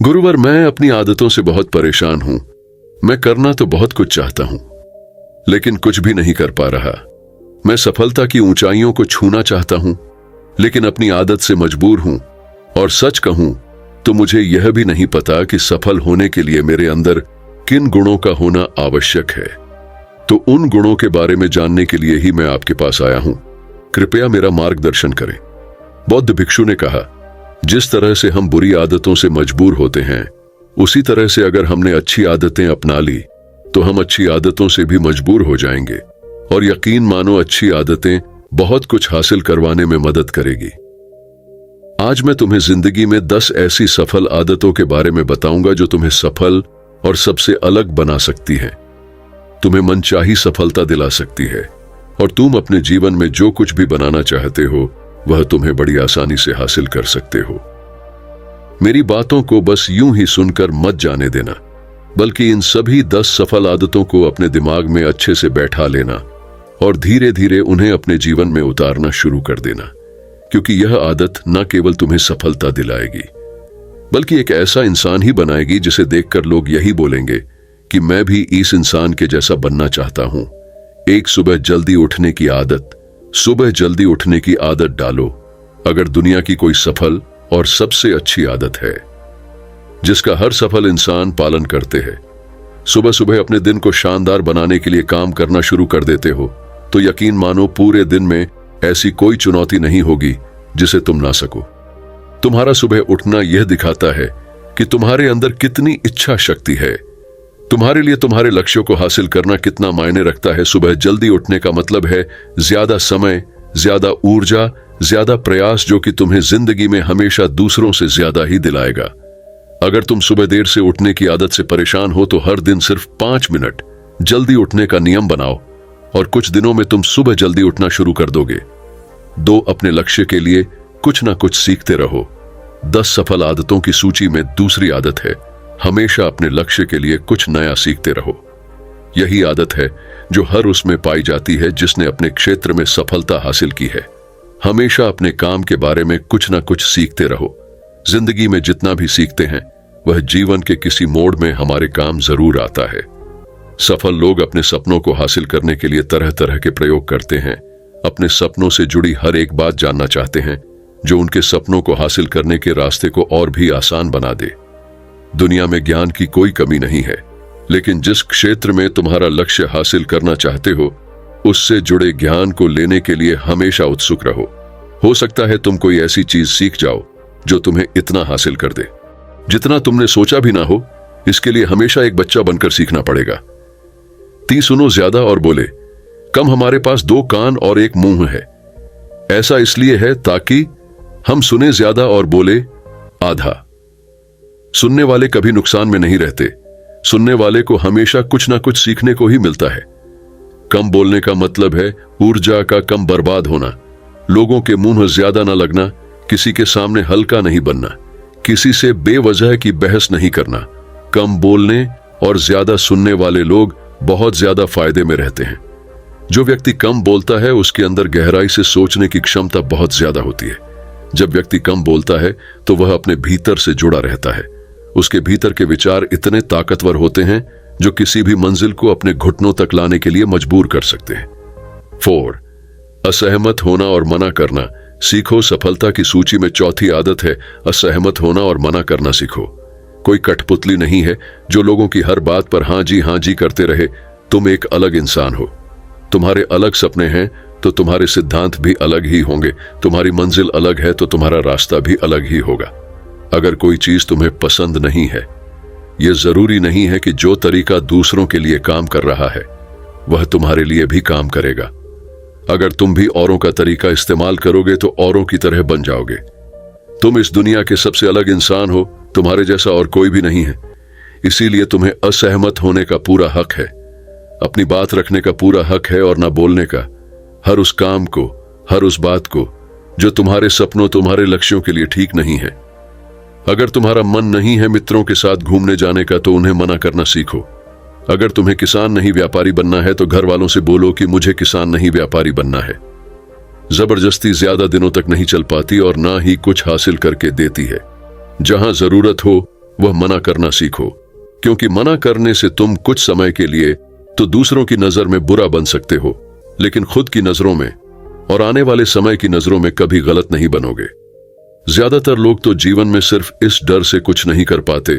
गुरुवर, मैं अपनी आदतों से बहुत परेशान हूं। मैं करना तो बहुत कुछ चाहता हूं, लेकिन कुछ भी नहीं कर पा रहा। मैं सफलता की ऊंचाइयों को छूना चाहता हूं, लेकिन अपनी आदत से मजबूर हूं। और सच कहूं तो मुझे यह भी नहीं पता कि सफल होने के लिए मेरे अंदर किन गुणों का होना आवश्यक है। तो उन गुणों के बारे में जानने के लिए ही मैं आपके पास आया हूं। कृपया मेरा मार्गदर्शन करें। बौद्ध भिक्षु ने कहा, जिस तरह से हम बुरी आदतों से मजबूर होते हैं, उसी तरह से अगर हमने अच्छी आदतें अपना ली तो हम अच्छी आदतों से भी मजबूर हो जाएंगे। और यकीन मानो, अच्छी आदतें बहुत कुछ हासिल करवाने में मदद करेगी। आज मैं तुम्हें जिंदगी में 10 ऐसी सफल आदतों के बारे में बताऊंगा जो तुम्हें सफल और सबसे अलग बना सकती हैं, तुम्हें मनचाही सफलता दिला सकती है, और तुम अपने जीवन में जो कुछ भी बनाना चाहते हो वह तुम्हें बड़ी आसानी से हासिल कर सकते हो। मेरी बातों को बस यूं ही सुनकर मत जाने देना, बल्कि इन सभी 10 सफल आदतों को अपने दिमाग में अच्छे से बैठा लेना और धीरे धीरे उन्हें अपने जीवन में उतारना शुरू कर देना। क्योंकि यह आदत न केवल तुम्हें सफलता दिलाएगी, बल्कि एक ऐसा इंसान ही बनाएगी जिसे देखकर लोग यही बोलेंगे कि मैं भी इस इंसान के जैसा बनना चाहता हूं। एक सुबह जल्दी उठने की आदत। सुबह जल्दी उठने की आदत डालो। अगर दुनिया की कोई सफल और सबसे अच्छी आदत है जिसका हर सफल इंसान पालन करते हैं, सुबह सुबह अपने दिन को शानदार बनाने के लिए काम करना शुरू कर देते हो, तो यकीन मानो पूरे दिन में ऐसी कोई चुनौती नहीं होगी जिसे तुम ना सको। तुम्हारा सुबह उठना यह दिखाता है कि तुम्हारे अंदर कितनी इच्छा शक्ति है। तुम्हारे लिए तुम्हारे लक्ष्यों को हासिल करना कितना मायने रखता है। सुबह जल्दी उठने का मतलब है ज्यादा समय, ज्यादा ऊर्जा, ज्यादा प्रयास, जो कि तुम्हें जिंदगी में हमेशा दूसरों से ज्यादा ही दिलाएगा। अगर तुम सुबह देर से उठने की आदत से परेशान हो तो हर दिन सिर्फ 5 मिनट जल्दी उठने का नियम बनाओ, और कुछ दिनों में तुम सुबह जल्दी उठना शुरू कर दोगे। 2, अपने लक्ष्य के लिए कुछ ना कुछ सीखते रहो। 10 सफल आदतों की सूची में दूसरी आदत है, हमेशा अपने लक्ष्य के लिए कुछ नया सीखते रहो। यही आदत है जो हर उसमें पाई जाती है जिसने अपने क्षेत्र में सफलता हासिल की है। हमेशा अपने काम के बारे में कुछ ना कुछ सीखते रहो। जिंदगी में जितना भी सीखते हैं वह जीवन के किसी मोड़ में हमारे काम जरूर आता है। सफल लोग अपने सपनों को हासिल करने के लिए तरह तरह के प्रयोग करते हैं। अपने सपनों से जुड़ी हर एक बात जानना चाहते हैं जो उनके सपनों को हासिल करने के रास्ते को और भी आसान बना दे। दुनिया में ज्ञान की कोई कमी नहीं है, लेकिन जिस क्षेत्र में तुम्हारा लक्ष्य हासिल करना चाहते हो उससे जुड़े ज्ञान को लेने के लिए हमेशा उत्सुक रहो। हो सकता है तुम कोई ऐसी चीज सीख जाओ जो तुम्हें इतना हासिल कर दे जितना तुमने सोचा भी ना हो। इसके लिए हमेशा एक बच्चा बनकर सीखना पड़ेगा। सुनो ज्यादा और बोले कम। हमारे पास 2 कान और 1 मुंह है। ऐसा इसलिए है ताकि हम सुने ज्यादा और बोले आधा। सुनने वाले कभी नुकसान में नहीं रहते। सुनने वाले को हमेशा कुछ ना कुछ सीखने को ही मिलता है। कम बोलने का मतलब है ऊर्जा का कम बर्बाद होना, लोगों के मुंह ज्यादा ना लगना, किसी के सामने हल्का नहीं बनना, किसी से बेवजह की बहस नहीं करना। कम बोलने और ज्यादा सुनने वाले लोग बहुत ज्यादा फायदे में रहते हैं। जो व्यक्ति कम बोलता है उसके अंदर गहराई से सोचने की क्षमता बहुत ज्यादा होती है। जब व्यक्ति कम बोलता है तो वह अपने भीतर से जुड़ा रहता है। उसके भीतर के विचार इतने ताकतवर होते हैं जो किसी भी मंजिल को अपने घुटनों तक लाने के लिए मजबूर कर सकते हैं। 4, असहमत होना और मना करना सीखो। सफलता की सूची में चौथी आदत है असहमत होना और मना करना सीखो। कोई कठपुतली नहीं है जो लोगों की हर बात पर हाँ जी करते रहे। तुम एक अलग इंसान हो। तुम्हारे अलग सपने हैं तो तुम्हारे सिद्धांत भी अलग ही होंगे। तुम्हारी मंजिल अलग है तो तुम्हारा रास्ता भी अलग ही होगा। अगर कोई चीज तुम्हें पसंद नहीं है, यह जरूरी नहीं है कि जो तरीका दूसरों के लिए काम कर रहा है वह तुम्हारे लिए भी काम करेगा। अगर तुम भी औरों का तरीका इस्तेमाल करोगे तो औरों की तरह बन जाओगे। तुम इस दुनिया के सबसे अलग इंसान हो। तुम्हारे जैसा और कोई भी नहीं है। इसीलिए तुम्हें असहमत होने का पूरा हक है, अपनी बात रखने का पूरा हक है, और ना बोलने का। हर उस काम को, हर उस बात को जो तुम्हारे सपनों, तुम्हारे लक्ष्यों के लिए ठीक नहीं है। अगर तुम्हारा मन नहीं है मित्रों के साथ घूमने जाने का तो उन्हें मना करना सीखो। अगर तुम्हें किसान नहीं व्यापारी बनना है तो घर वालों से बोलो कि मुझे किसान नहीं व्यापारी बनना है। जबरदस्ती ज्यादा दिनों तक नहीं चल पाती और ना ही कुछ हासिल करके देती है। जहां जरूरत हो वह मना करना सीखो, क्योंकि मना करने से तुम कुछ समय के लिए तो दूसरों की नजर में बुरा बन सकते हो, लेकिन खुद की नजरों में और आने वाले समय की नजरों में कभी गलत नहीं बनोगे। ज्यादातर लोग तो जीवन में सिर्फ इस डर से कुछ नहीं कर पाते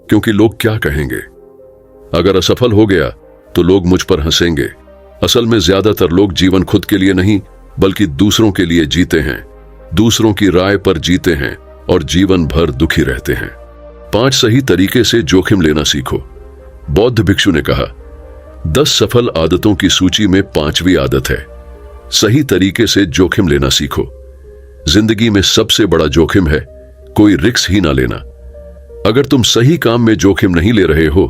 क्योंकि लोग क्या कहेंगे। अगर असफल हो गया तो लोग मुझ पर हंसेंगे। असल में ज्यादातर लोग जीवन खुद के लिए नहीं बल्कि दूसरों के लिए जीते हैं, दूसरों की राय पर जीते हैं और जीवन भर दुखी रहते हैं। 5 सही तरीके से जोखिम लेना सीखो। बौद्ध भिक्षु ने कहा, 10 सफल आदतों की सूची में 5वीं आदत है, सही तरीके से जोखिम लेना सीखो। जिंदगी में सबसे बड़ा जोखिम है कोई रिस्क ही ना लेना। अगर तुम सही काम में जोखिम नहीं ले रहे हो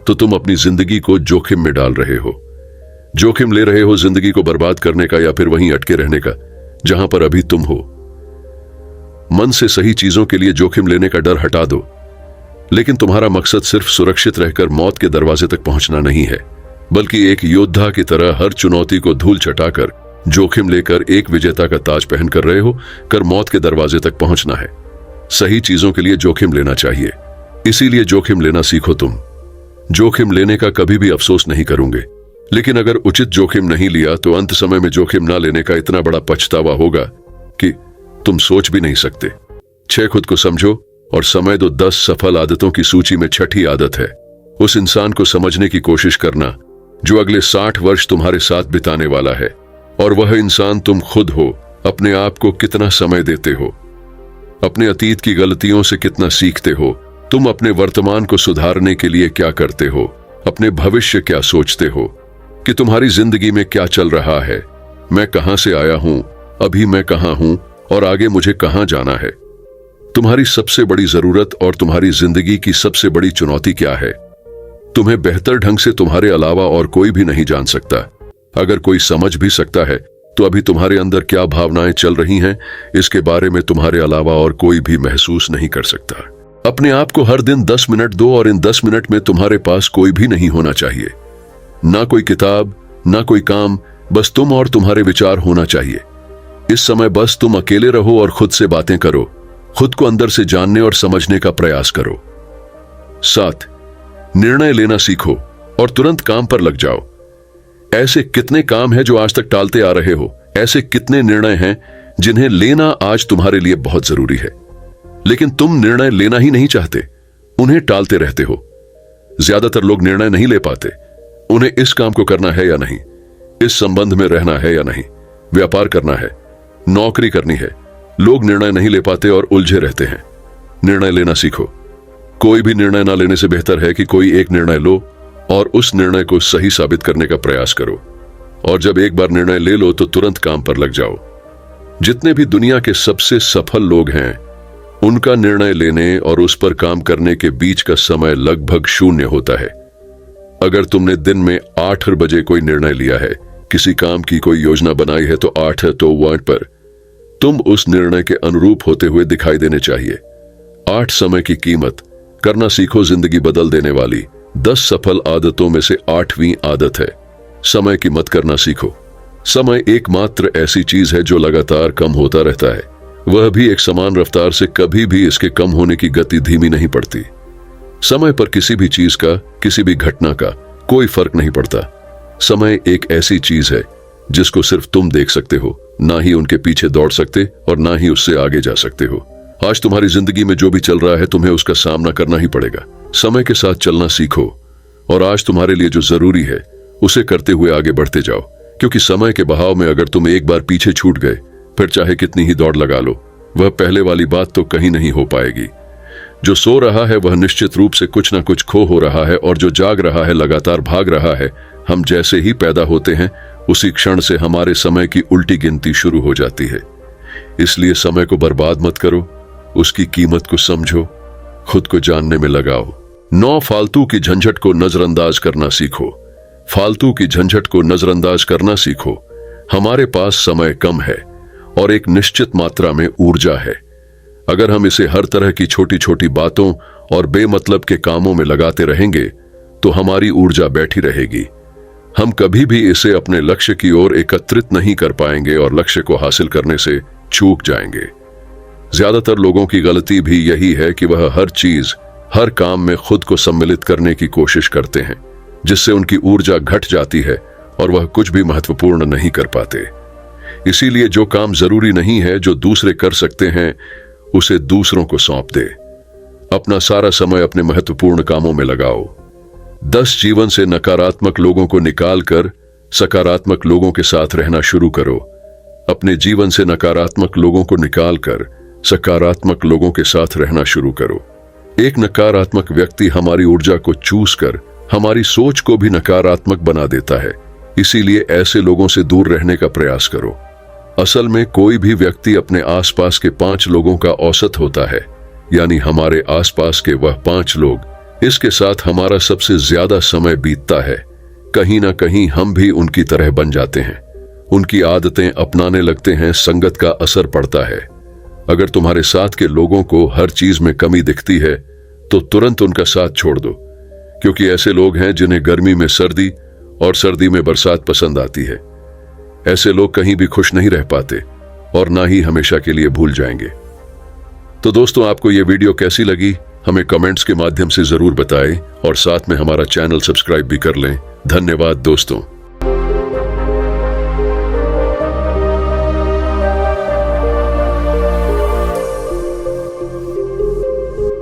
तो तुम अपनी जिंदगी को जोखिम में डाल रहे हो। जोखिम ले रहे हो जिंदगी को बर्बाद करने का या फिर वहीं अटके रहने का जहां पर अभी तुम हो। मन से सही चीजों के लिए जोखिम लेने का डर हटा दो, लेकिन तुम्हारा मकसद सिर्फ सुरक्षित रहकर मौत के दरवाजे तक पहुंचना नहीं है, बल्कि एक योद्धा की तरह हर चुनौती को धूल चटाकर जोखिम लेकर एक विजेता का ताज पहन कर रहे हो कर मौत के दरवाजे तक पहुंचना है। सही चीजों के लिए जोखिम लेना चाहिए, इसीलिए जोखिम लेना सीखो। तुम जोखिम लेने का कभी भी अफसोस नहीं करोगे, लेकिन अगर उचित जोखिम नहीं लिया तो अंत समय में जोखिम ना लेने का इतना बड़ा पछतावा होगा कि तुम सोच भी नहीं सकते। 6 खुद को समझो और समय दो। 10 सफल आदतों की सूची में 6ठी आदत है उस इंसान को समझने की कोशिश करना जो अगले 60 वर्ष तुम्हारे साथ बिताने वाला है, और वह इंसान तुम खुद हो। अपने आप को कितना समय देते हो, अपने अतीत की गलतियों से कितना सीखते हो, तुम अपने वर्तमान को सुधारने के लिए क्या करते हो, अपने भविष्य क्या सोचते हो कि तुम्हारी जिंदगी में क्या चल रहा है, मैं कहां से आया हूं, अभी मैं कहां हूं और आगे मुझे कहां जाना है। तुम्हारी सबसे बड़ी जरूरत और तुम्हारी जिंदगी की सबसे बड़ी चुनौती क्या है, तुम्हें बेहतर ढंग से तुम्हारे अलावा और कोई भी नहीं जान सकता। अगर कोई समझ भी सकता है तो अभी तुम्हारे अंदर क्या भावनाएं चल रही हैं इसके बारे में तुम्हारे अलावा और कोई भी महसूस नहीं कर सकता। अपने आप को हर दिन 10 मिनट दो और इन 10 मिनट में तुम्हारे पास कोई भी नहीं होना चाहिए, ना कोई किताब, ना कोई काम, बस तुम और तुम्हारे विचार होना चाहिए। इस समय बस तुम अकेले रहो और खुद से बातें करो, खुद को अंदर से जानने और समझने का प्रयास करो। 7 निर्णय लेना सीखो और तुरंत काम पर लग जाओ। ऐसे कितने काम हैं जो आज तक टालते आ रहे हो, ऐसे कितने निर्णय हैं जिन्हें लेना आज तुम्हारे लिए बहुत जरूरी है, लेकिन तुम निर्णय लेना ही नहीं चाहते, उन्हें टालते रहते हो। ज्यादातर लोग निर्णय नहीं ले पाते, उन्हें इस काम को करना है या नहीं, इस संबंध में रहना है या नहीं, व्यापार करना है, नौकरी करनी है। लोग निर्णय नहीं ले पाते और उलझे रहते हैं। निर्णय लेना सीखो। कोई भी निर्णय ना लेने से बेहतर है कि कोई एक निर्णय लो और उस निर्णय को सही साबित करने का प्रयास करो, और जब एक बार निर्णय ले लो तो तुरंत काम पर लग जाओ। जितने भी दुनिया के सबसे सफल लोग हैं उनका निर्णय लेने और उस पर काम करने के बीच का समय लगभग 0 होता है। अगर तुमने दिन में 8 बजे कोई निर्णय लिया है, किसी काम की कोई योजना बनाई है तो 8 तो 8 पर तुम उस निर्णय के अनुरूप होते हुए दिखाई देने चाहिए। 8 समय की कीमत करना सीखो। जिंदगी बदल देने वाली 10 सफल आदतों में से 8वीं आदत है समय की मत करना सीखो। समय एकमात्र ऐसी चीज है जो लगातार कम होता रहता है, वह भी एक समान रफ्तार से। कभी भी इसके कम होने की गति धीमी नहीं पड़ती। समय पर किसी भी चीज का, किसी भी घटना का कोई फर्क नहीं पड़ता। समय एक ऐसी चीज है जिसको सिर्फ तुम देख सकते हो, ना ही उनके पीछे दौड़ सकते और ना ही उससे आगे जा सकते हो। आज तुम्हारी जिंदगी में जो भी चल रहा है तुम्हें उसका सामना करना ही पड़ेगा। समय के साथ चलना सीखो और आज तुम्हारे लिए जो जरूरी है उसे करते हुए आगे बढ़ते जाओ, क्योंकि समय के बहाव में अगर तुम एक बार पीछे छूट गए फिर चाहे कितनी ही दौड़ लगा लो, वह पहले वाली बात तो कहीं नहीं हो पाएगी। जो सो रहा है वह निश्चित रूप से कुछ ना कुछ खो हो रहा है, और जो जाग रहा है लगातार भाग रहा है। हम जैसे ही पैदा होते हैं उसी क्षण से हमारे समय की उल्टी गिनती शुरू हो जाती है। इसलिए समय को बर्बाद मत करो, उसकी कीमत को समझो, खुद को जानने में लगाओ। 9 फालतू की झंझट को नजरअंदाज करना सीखो। फालतू की झंझट को नजरअंदाज करना सीखो। हमारे पास समय कम है और एक निश्चित मात्रा में ऊर्जा है। अगर हम इसे हर तरह की छोटी छोटी बातों और बेमतलब के कामों में लगाते रहेंगे तो हमारी ऊर्जा बैठी रहेगी। हम कभी भी इसे अपने लक्ष्य की ओर एकत्रित नहीं कर पाएंगे और लक्ष्य को हासिल करने से चूक जाएंगे। ज्यादातर लोगों की गलती भी यही है कि वह हर चीज हर काम में खुद को सम्मिलित करने की कोशिश करते हैं, जिससे उनकी ऊर्जा घट जाती है और वह कुछ भी महत्वपूर्ण नहीं कर पाते। इसीलिए जो काम जरूरी नहीं है, जो दूसरे कर सकते हैं, उसे दूसरों को सौंप दे। अपना सारा समय अपने महत्वपूर्ण कामों में लगाओ। 10 जीवन से नकारात्मक लोगों को निकालकर सकारात्मक लोगों के साथ रहना शुरू करो। अपने जीवन से नकारात्मक लोगों को निकालकर सकारात्मक लोगों के साथ रहना शुरू करो। एक नकारात्मक व्यक्ति हमारी ऊर्जा को चूस कर हमारी सोच को भी नकारात्मक बना देता है। इसीलिए ऐसे लोगों से दूर रहने का प्रयास करो। असल में कोई भी व्यक्ति अपने आसपास के 5 लोगों का औसत होता है, यानी हमारे आसपास के वह 5 लोग, इसके साथ हमारा सबसे ज्यादा समय बीतता है। कहीं ना कहीं हम भी उनकी तरह बन जाते हैं, उनकी आदतें अपनाने लगते हैं, संगत का असर पड़ता है। अगर तुम्हारे साथ के लोगों को हर चीज में कमी दिखती है तो तुरंत उनका साथ छोड़ दो, क्योंकि ऐसे लोग हैं जिन्हें गर्मी में सर्दी और सर्दी में बरसात पसंद आती है। ऐसे लोग कहीं भी खुश नहीं रह पाते और ना ही हमेशा के लिए भूल जाएंगे। तो दोस्तों, आपको यह वीडियो कैसी लगी हमें कमेंट्स के माध्यम से जरूर बताएं और साथ में हमारा चैनल सब्सक्राइब भी कर लें। धन्यवाद दोस्तों।